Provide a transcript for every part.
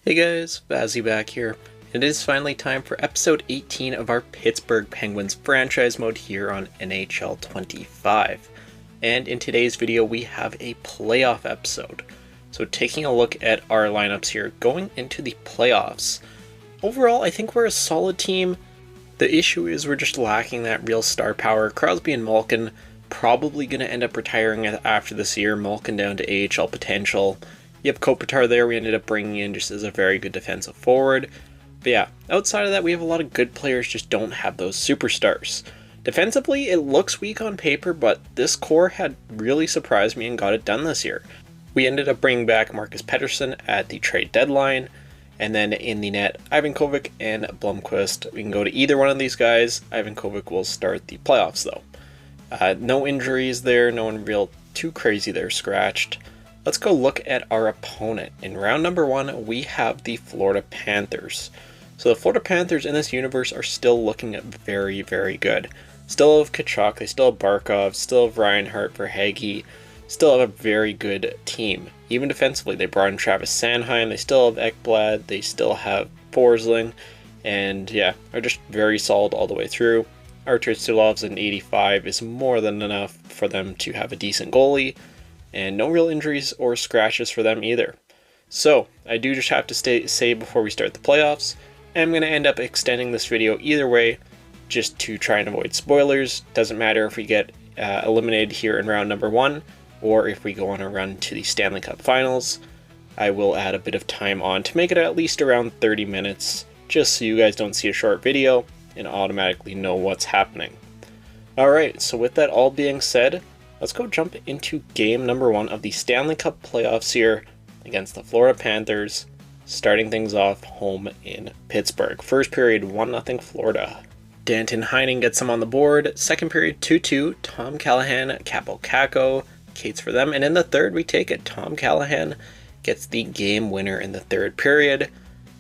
Hey guys, Vazzy back here. It is finally time for episode 18 of our Pittsburgh Penguins franchise mode here on NHL 25. And in today's video we have a playoff episode. So taking a look at our lineups here going into the playoffs. Overall, I think we're a solid team. The issue is we're just lacking that real star power. Crosby and Malkin probably going to end up retiring after this year. Malkin down to AHL potential. You have Kopitar there, we ended up bringing in just as a very good defensive forward. But yeah, outside of that, we have a lot of good players, just don't have those superstars. Defensively, it looks weak on paper, but this core had really surprised me and got it done this year. We ended up bringing back Marcus Pettersson at the trade deadline, and then in the net, Ivan Kovic and Blomqvist. We can go to either one of these guys. Ivan Kovic will start the playoffs though. No injuries there, no one real too crazy there scratched. Let's go look at our opponent. In round number 1, we have the Florida Panthers. So the Florida Panthers in this universe are still looking very, very good. Still have Tkachuk, they still have Barkov, still have Reinhart, Verhaeghe, still have a very good team. Even defensively, they brought in Travis Sanheim, they still have Ekblad, they still have Forsling, and yeah, are just very solid all the way through. Artur Silov's an 85 is more than enough for them to have a decent goalie. And no real injuries or scratches for them either. So, I do just have to say before we start the playoffs, I'm going to end up extending this video either way, just to try and avoid spoilers. Doesn't matter if we get eliminated here in round number 1, or if we go on a run to the Stanley Cup Finals. I will add a bit of time on to make it at least around 30 minutes, just so you guys don't see a short video and automatically know what's happening. Alright, so with that all being said, let's go jump into game number 1 of the Stanley Cup playoffs here against the Florida Panthers, starting things off home in Pittsburgh. First period, 1-0 Florida. Danton Heinen gets them on the board. Second period, 2-2. Tom Callahan, Capo Caco, Cates for them. And in the third, we take it. Tom Callahan gets the game winner in the third period.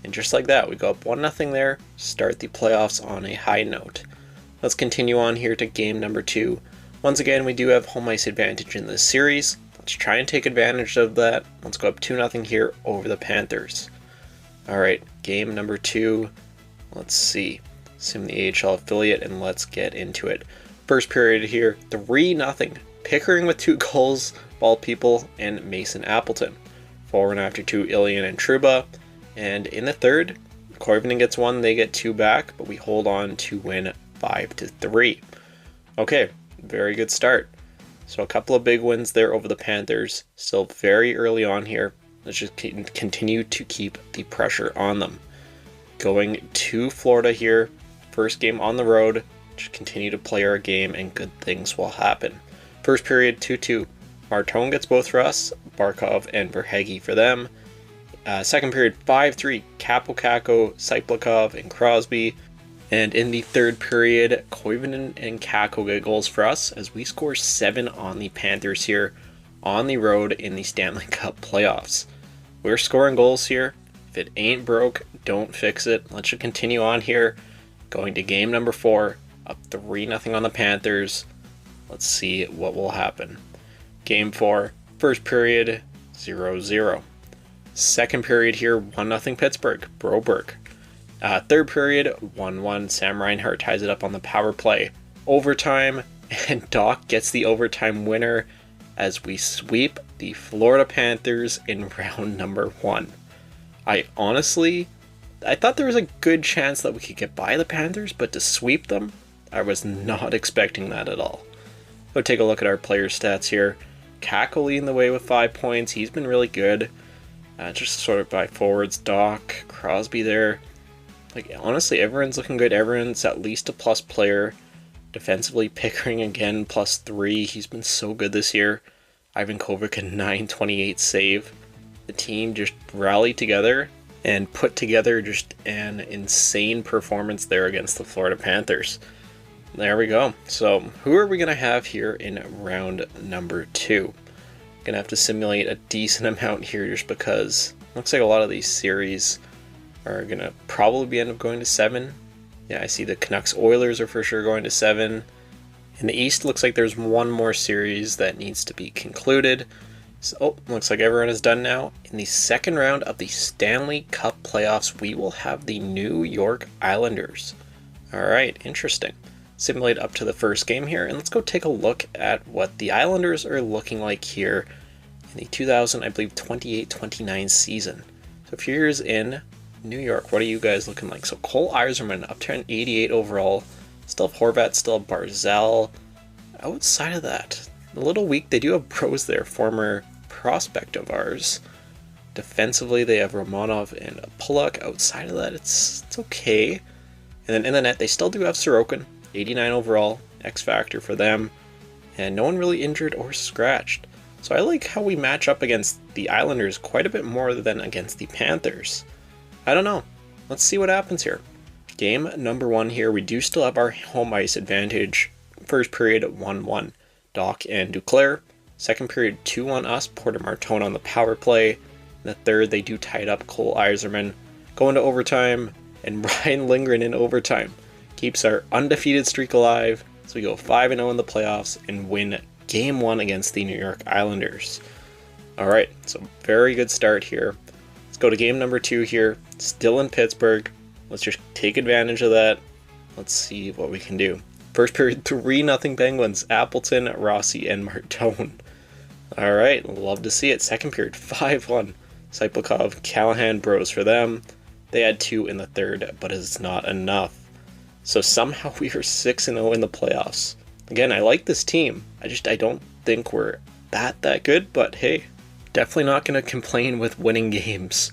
And just like that, we go up 1-0 there, start the playoffs on a high note. Let's continue on here to game number 2. Once again, we do have home ice advantage in this series. Let's try and take advantage of that. Let's go up 2-0 here over the Panthers. Alright, game number 2. Let's see. Assume the AHL affiliate and let's get into it. First period here, 3-0. Pickering with 2 goals, Ball People, and Mason Appleton. Forward after 2, Ilian and Trouba. And in the third, Koivunen gets 1, they get 2 back, but we hold on to win 5-3. Okay. Very good start. So a couple of big wins there over the Panthers. Still very early on here. Let's just continue to keep the pressure on them. Going to Florida here. First game on the road. Just continue to play our game and good things will happen. First period 2-2. Martone gets both for us. Barkov and Verhaeghe for them. Second period 5-3. Capo Caco, Cyplikov, and Crosby. And in the third period, Koivunen and Caco get goals for us as we score 7 on the Panthers here on the road in the Stanley Cup playoffs. We're scoring goals here. If it ain't broke, don't fix it. Let's just continue on here. Going to game number 4, up 3-0 on the Panthers. Let's see what will happen. Game 4, first period, 0-0. Second period here, 1-0 Pittsburgh, Broberg. Third period, 1-1. Sam Reinhart ties it up on the power play. Overtime, and Doc gets the overtime winner as we sweep the Florida Panthers in round number 1. I thought there was a good chance that we could get by the Panthers, but to sweep them, I was not expecting that at all. Go take a look at our player stats here. Caco leading the way with 5 points. He's been really good. Just sort of by forwards, Doc, Crosby there. Like, honestly, everyone's looking good. Everyone's at least a plus player. Defensively, Pickering again, +3. He's been so good this year. Ivan Kovic, a 928 save. The team just rallied together and put together just an insane performance there against the Florida Panthers. There we go. So, who are we going to have here in round number 2? Going to have to simulate a decent amount here just because it looks like a lot of these series are going to probably end up going to 7. Yeah, I see the Canucks Oilers are for sure going to 7. In the East, looks like there's one more series that needs to be concluded. So, looks like everyone is done now. In the second round of the Stanley Cup playoffs, we will have the New York Islanders. Alright, interesting. Simulate up to the first game here, and let's go take a look at what the Islanders are looking like here in the 28-29 season. So a few years in New York, what are you guys looking like? So Cole Eiserman up to an 88 overall. Still have Horvat, still have Barzal. Outside of that, a little weak. They do have Bros there, former prospect of ours. Defensively, they have Romanov and Pulock. Outside of that, it's okay. And then in the net, they still do have Sorokin, 89 overall, X Factor for them. And no one really injured or scratched. So I like how we match up against the Islanders quite a bit more than against the Panthers. I don't know. Let's see what happens here. Game number 1 here, we do still have our home ice advantage. First period, 1-1. Doc and Duclair. Second period, 2-1 us. Porter Martone on the power play. In the third, they do tie it up. Cole Eiserman going to overtime. And Ryan Lindgren in overtime keeps our undefeated streak alive. So we go 5-0 in the playoffs and win Game 1 against the New York Islanders. Alright, so very good start here. Let's go to game number 2 here. Still in Pittsburgh. Let's just take advantage of that. Let's see what we can do. First period, 3-0 Penguins. Appleton, Rossi, and Martone. Alright, love to see it. Second period, 5-1. Cyplikov, Callahan, Bros for them. They had 2 in the third, but it's not enough. So somehow we are 6-0 in the playoffs. Again, I like this team. I don't think we're that good, but hey, definitely not going to complain with winning games.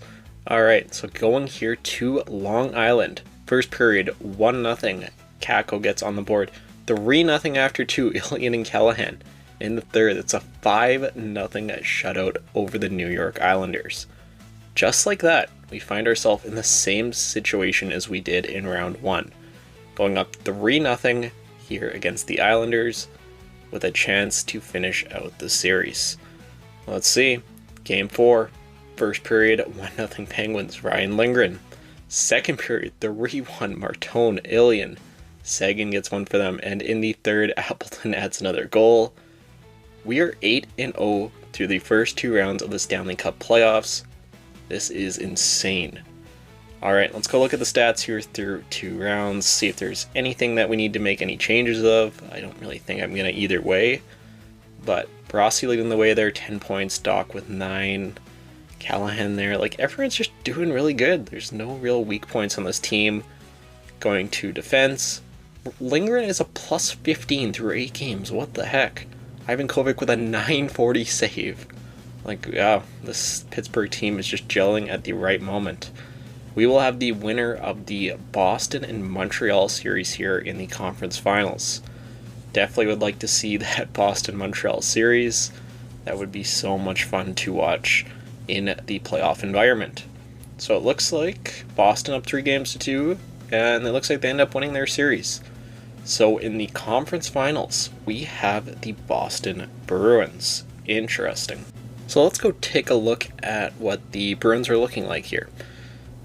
Alright, so going here to Long Island. First period, 1-0. Kakko gets on the board. 3-0 after 2, Ilian and Callahan. In the third, it's a 5-0 shutout over the New York Islanders. Just like that, we find ourselves in the same situation as we did in round 1. Going up 3-0 here against the Islanders with a chance to finish out the series. Let's see. Game 4. First period, 1-0 Penguins, Ryan Lindgren. Second period, 3-1 Martone, Ilian. Sagan gets one for them, and in the third, Appleton adds another goal. We are 8-0 through the first 2 rounds of the Stanley Cup playoffs. This is insane. Alright, let's go look at the stats here through 2 rounds, see if there's anything that we need to make any changes of. I don't really think I'm going to either way. But Rossi leading the way there, 10 points, Doc with 9, Callahan there. Like, everyone's just doing really good. There's no real weak points on this team. Going to defense. Lindgren is a plus 15 through 8 games. What the heck? Ivan Kovic with a 940 save. Like, wow, this Pittsburgh team is just gelling at the right moment. We will have the winner of the Boston and Montreal series here in the conference finals. Definitely would like to see that Boston-Montreal series. That would be so much fun to watch in the playoff environment. So it looks like Boston up 3-2, and it looks like they end up winning their series. So in the conference finals, we have the Boston Bruins. Interesting. So let's go take a look at what the Bruins are looking like here.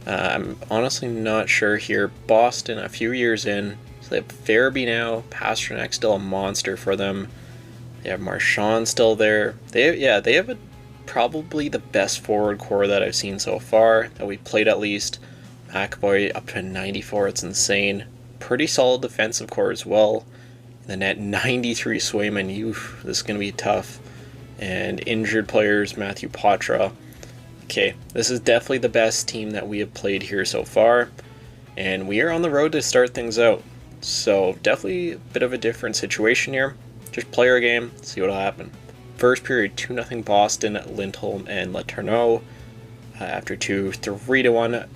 I'm honestly not sure here. Boston, a few years in, so they have Farabee now. Pasternak's still a monster for them. They have Marchand still there. They have probably the best forward core that I've seen so far, that we played at least. McAvoy up to 94, it's insane. Pretty solid defensive core as well. In the net, 93 Swayman. This is going to be tough. And injured players, Matthew Poitras. Okay, this is definitely the best team that we have played here so far. And we are on the road to start things out. So definitely a bit of a different situation here. Just play our game, see what'll happen. First period, 2-0 Boston, Lindholm and Letourneau. After 2, 3-1.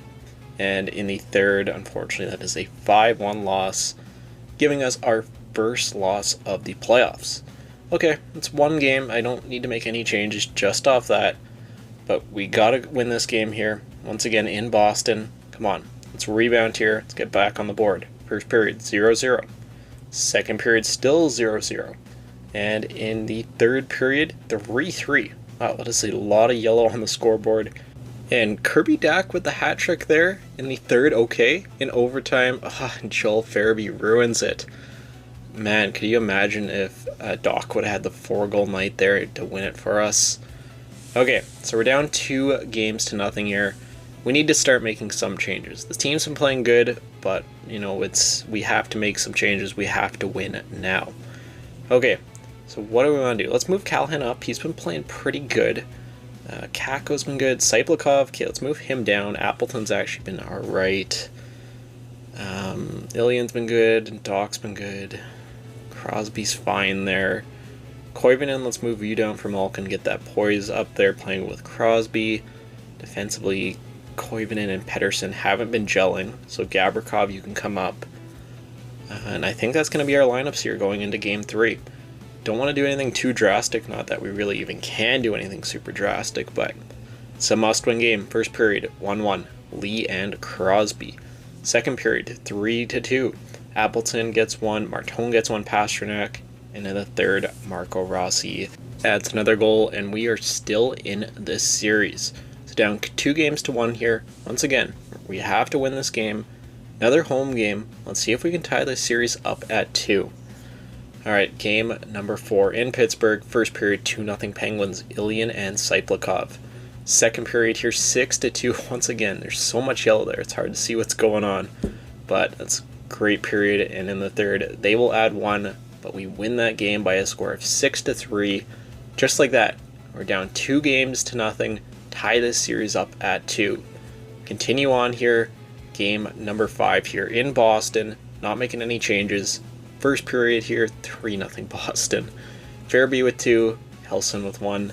And in the third, unfortunately, that is a 5-1 loss, giving us our first loss of the playoffs. Okay, it's one game. I don't need to make any changes just off that. But we gotta win this game here. Once again, in Boston. Come on, let's rebound here. Let's get back on the board. First period, 0-0. Second period, still 0-0. And in the third period, 3-3. Wow, that is a lot of yellow on the scoreboard. And Kirby Dach with the hat trick there in the third, okay. In overtime, Joel Farabee ruins it. Man, could you imagine if Doc would have had the 4-goal night there to win it for us? Okay, so we're down 2-0 here. We need to start making some changes. The team's been playing good, but you know, we have to make some changes. We have to win now. Okay, so what do we want to do? Let's move Callahan up. He's been playing pretty good. Kako's been good. Cyplikov, okay, let's move him down. Appleton's actually been alright. Ilian's been good. Doc's been good. Crosby's fine there. Koivunen, let's move you down for Malkin. Get that poise up there playing with Crosby. Defensively, Koivunen and Pettersson haven't been gelling, so Gavrikov, you can come up. And I think that's going to be our lineups here going into Game 3. Don't want to do anything too drastic, not that we really even can do anything super drastic, but it's a must-win game. First period, 1-1, Lee and Crosby. Second period, 3-2. Appleton gets one, Martone gets one, Pasternak, and in the third, Marco Rossi adds another goal, and we are still in this series. So down 2-1 here. Once again, we have to win this game. Another home game. Let's see if we can tie this series up at 2. Alright, game number 4 in Pittsburgh. First period, 2-0 Penguins, Ilian and Cyplikov. Second period here, 6-2. Once again, there's so much yellow there, it's hard to see what's going on. But that's a great period, and in the third, they will add one, but we win that game by a score of 6-3. Just like that, we're down 2-0, tie this series up at 2. Continue on here, game number 5 here in Boston, not making any changes. First period here, 3-0 Boston. Fairby with 2, Helson with 1,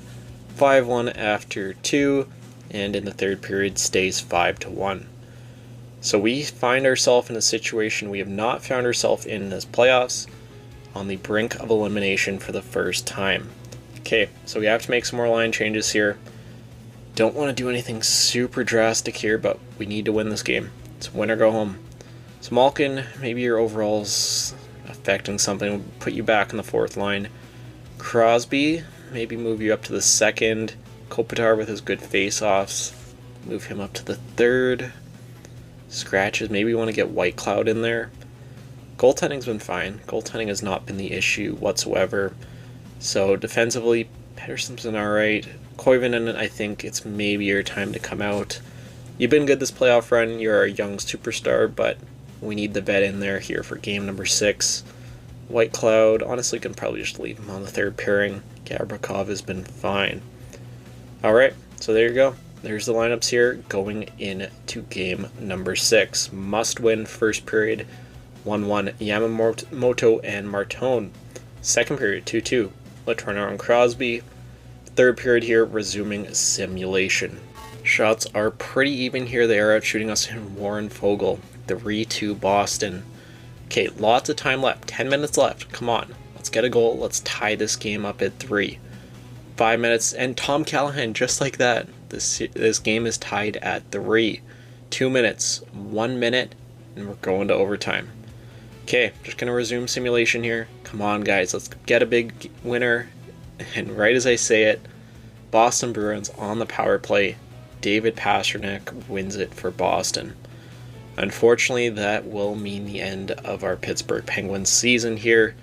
5-1 after 2, and in the third period stays 5-1. So we find ourselves in a situation we have not found ourselves in this playoffs, on the brink of elimination for the first time. Okay, so we have to make some more line changes here. Don't want to do anything super drastic here, but we need to win this game. It's win or go home. So Malkin, maybe your overall's affecting something, we'll put you back in the fourth line. Crosby, maybe move you up to the second. Kopitar with his good face-offs, move him up to the third. Scratches, maybe we want to get White Cloud in there. Goaltending's been fine. Goaltending has not been the issue whatsoever. So defensively, Pettersson's been alright. Koivunen, I think it's maybe your time to come out. You've been good this playoff run. You're our young superstar, but we need the vet in there here for game number 6. White Cloud, honestly, can probably just leave him on the third pairing. Gavrikov has been fine. Alright, so there you go. There's the lineups here going into game number 6. Must win first period. 1-1 Yamamoto and Martone. Second period, 2-2 Letourneau and Crosby. Third period here, resuming simulation. Shots are pretty even here. They are out shooting us in Warren Fogle. 3-2 Boston. Okay, lots of time left. 10 minutes left. Come on. Let's get a goal. Let's tie this game up at 3. 5 minutes, and Tom Callahan, just like that. This game is tied at 3. 2 minutes, 1 minute, and we're going to overtime. Okay, just going to resume simulation here. Come on, guys, let's get a big winner. And right as I say it, Boston Bruins on the power play. David Pasternak wins it for Boston. Unfortunately, that will mean the end of our Pittsburgh Penguins season here.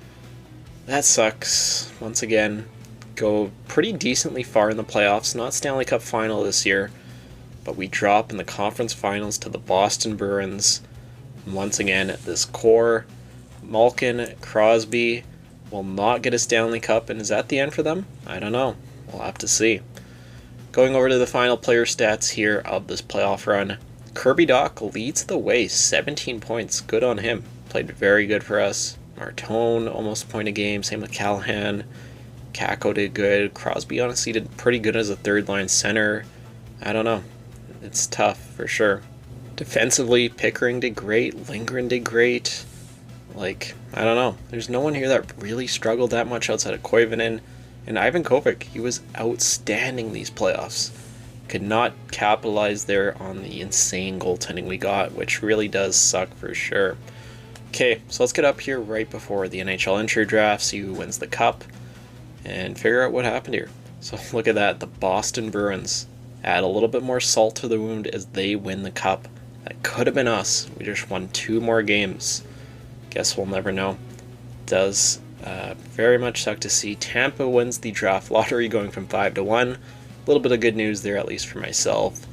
That sucks. Once again, go pretty decently far in the playoffs. Not Stanley Cup final this year, but we drop in the conference finals to the Boston Bruins. Once again, this core, Malkin, Crosby, will not get a Stanley Cup, and is that the end for them? I don't know. We'll have to see. Going over to the final player stats here of this playoff run. Kirby Dach leads the way, 17 points. Good on him. Played very good for us. Martone, almost a point a game. Same with Callahan. Kakko did good. Crosby honestly did pretty good as a third line center. I don't know. It's tough for sure. Defensively, Pickering did great. Lindgren did great. Like, I don't know. There's no one here that really struggled that much outside of Koivunen. And Ivan Kopic, he was outstanding these playoffs. Could not capitalize there on the insane goaltending we got, which really does suck for sure. Okay, so let's get up here right before the NHL entry draft, see who wins the cup, and figure out what happened here. So look at that, the Boston Bruins add a little bit more salt to the wound as they win the cup. That could have been us. We just won 2 more games. Guess we'll never know. Does very much suck to see. Tampa wins the draft lottery, going from 5-1. little bit of good news there, at least for myself.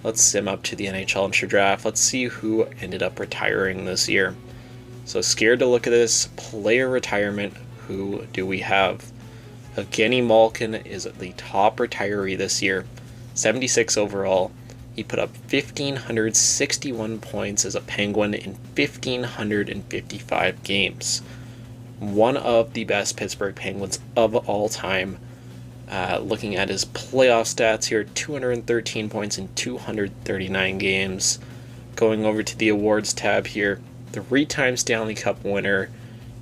Let's sim up to the NHL Intra Draft. Let's see who ended up retiring this year. So scared to look at this player retirement. Who do we have? Evgeny Malkin is the top retiree this year, 76 overall. He put up 1,561 points as a Penguin in 1,555 games. One of the best Pittsburgh Penguins of all time. Looking at his playoff stats here, 213 points in 239 games. Going over to the awards tab here, 3-time Stanley Cup winner.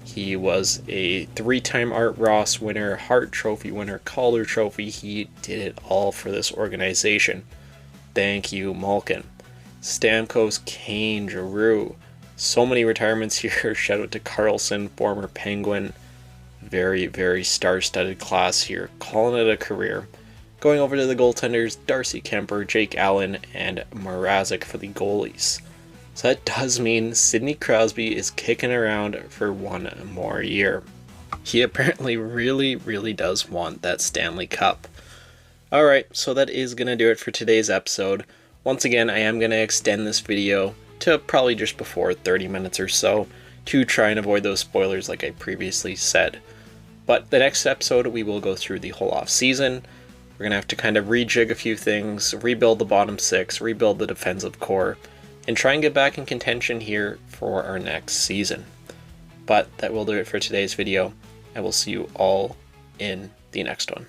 He was a 3-time Art Ross winner, Hart Trophy winner, Calder Trophy. He did it all for this organization. Thank you, Malkin. Stamkos, Kane, Giroux. So many retirements here. Shout out to Carlson, former Penguin. Very, very star-studded class here. Calling it a career. Going over to the goaltenders, Darcy Kemper, Jake Allen, and Mrazek for the goalies. So that does mean Sidney Crosby is kicking around for one more year. He apparently really does want that Stanley Cup. Alright, so that is going to do it for today's episode. Once again, I am going to extend this video to probably just before 30 minutes or so to try and avoid those spoilers like I previously said. But the next episode, we will go through the whole off season. We're going to have to kind of rejig a few things, rebuild the bottom six, rebuild the defensive core, and try and get back in contention here for our next season. But that will do it for today's video. I will see you all in the next one.